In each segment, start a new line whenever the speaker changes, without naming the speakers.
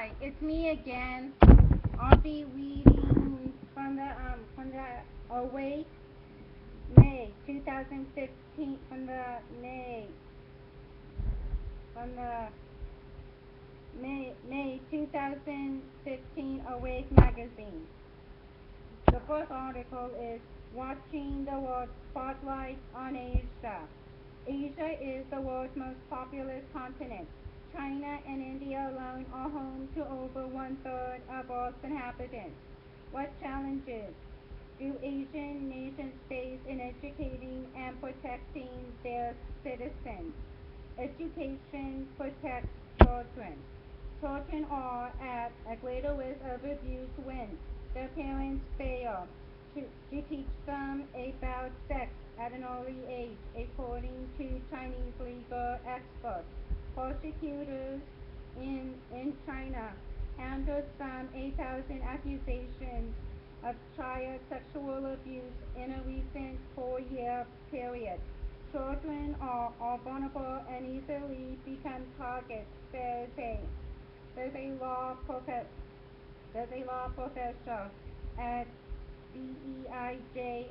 Hi, it's me again. I'll be reading from the Awake May 2015 from the May 2015 Awake magazine. The first article is Watching the World Spotlight on Asia. Asia is the world's most populous continent. China and India alone are home to over one-third of Earth's inhabitants. What challenges do Asian nations face in educating and protecting their citizens? Education protects children. Children are at a greater risk of abuse when their parents fail to teach them about sex at an early age, according to Chinese legal experts. Prosecutors in China handled some 8,000 accusations of child sexual abuse in a recent 4-year period. Children are vulnerable and easily become targets, there's a law professor there's a law professor at BEIJINGNOR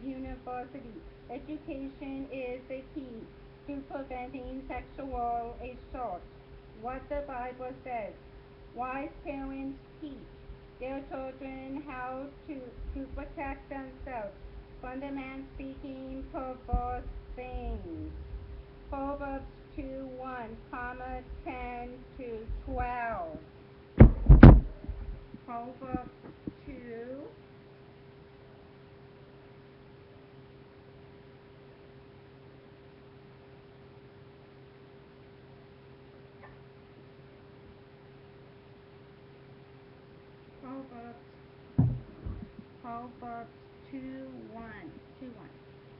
University. Education is the key to preventing sexual assault. What the Bible says. Wise parents teach their children how to protect themselves from the man speaking perverse things. Proverbs 2 1, comma 10 to 12. Proverbs 2, Proverbs, Proverbs 2 1, 2 1.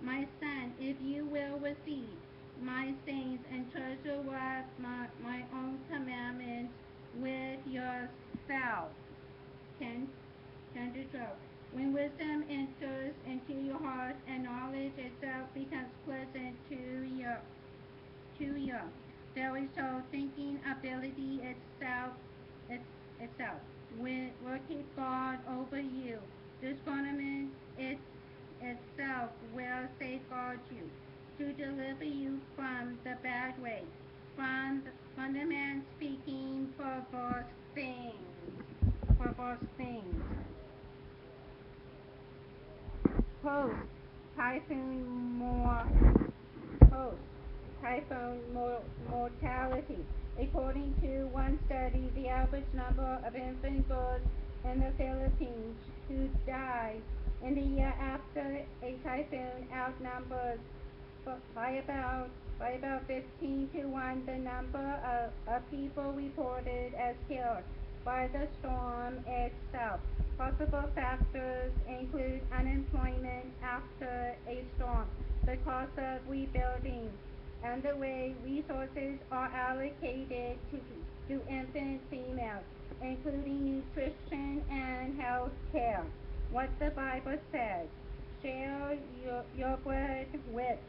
My son, if you will receive my sayings and treasure up my own commandments with yourself. 10, 10 to 12. When wisdom enters into your heart and knowledge itself becomes pleasant to you, there is so thinking ability it's, itself will keep guard over you. Discernment itself will safeguard you to deliver you from the bad way, from the man speaking perverse things. Post typhoon more post typhoon mortality. According to one study, the average number of infant girls in the Philippines who die in the year after a typhoon outnumbers by about 15 to 1 the number of people reported as killed by the storm itself. Possible factors include unemployment after a storm, the cost of rebuilding, and the way resources are allocated to infant females, including nutrition and health care. What the Bible says. Share your bread with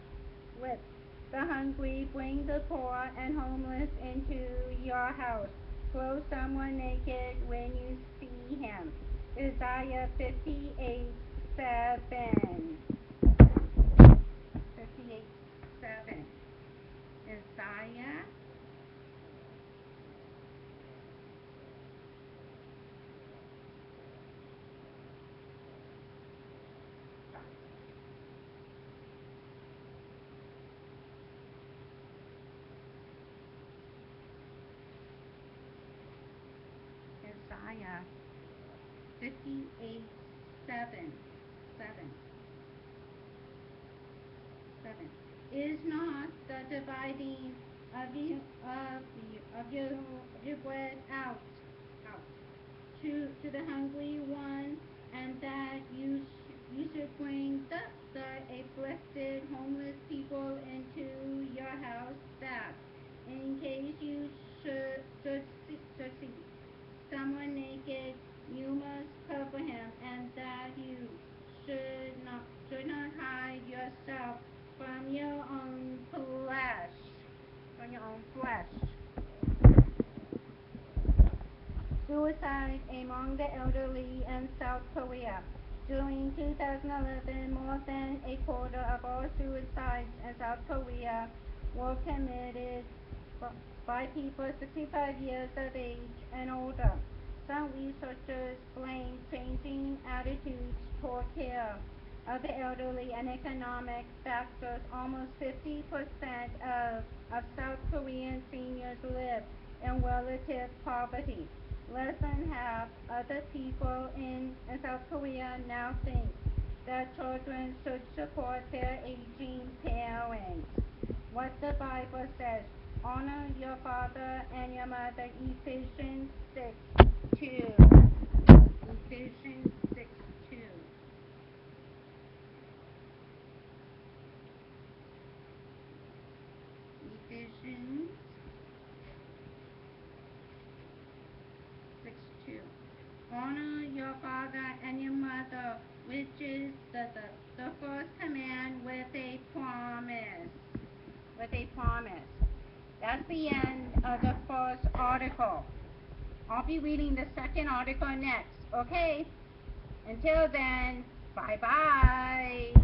the hungry, bring the poor and homeless into your house. Clothe someone naked when you see him. Isaiah 58 7. 58 7. Isaiah Isaiah 58 7. 7. 7. Is not the dividing of your bread out to the hungry one, and that you should bring the afflicted homeless people into your house, that in case you should see someone naked, you must cover him, and that you should not hide yourself from your own flesh. on your own flesh. Suicide among the elderly in South Korea. During 2011, more than a quarter of all suicides in South Korea were committed by people 65 years of age and older. Some researchers blame changing attitudes toward care of the elderly and economic factors. Almost 50% of South Korean seniors live in relative poverty. Less than half of the people in South Korea now think that children should support their aging parents. What the Bible says, honor your father and your mother, Ephesians 6:2. Ephesians 6:2. Ephesians 6:2. Honor your father and your mother, which is the first command with a promise. With a promise. That's the end of the first article. I'll be reading the second article next. Okay? Until then, bye-bye.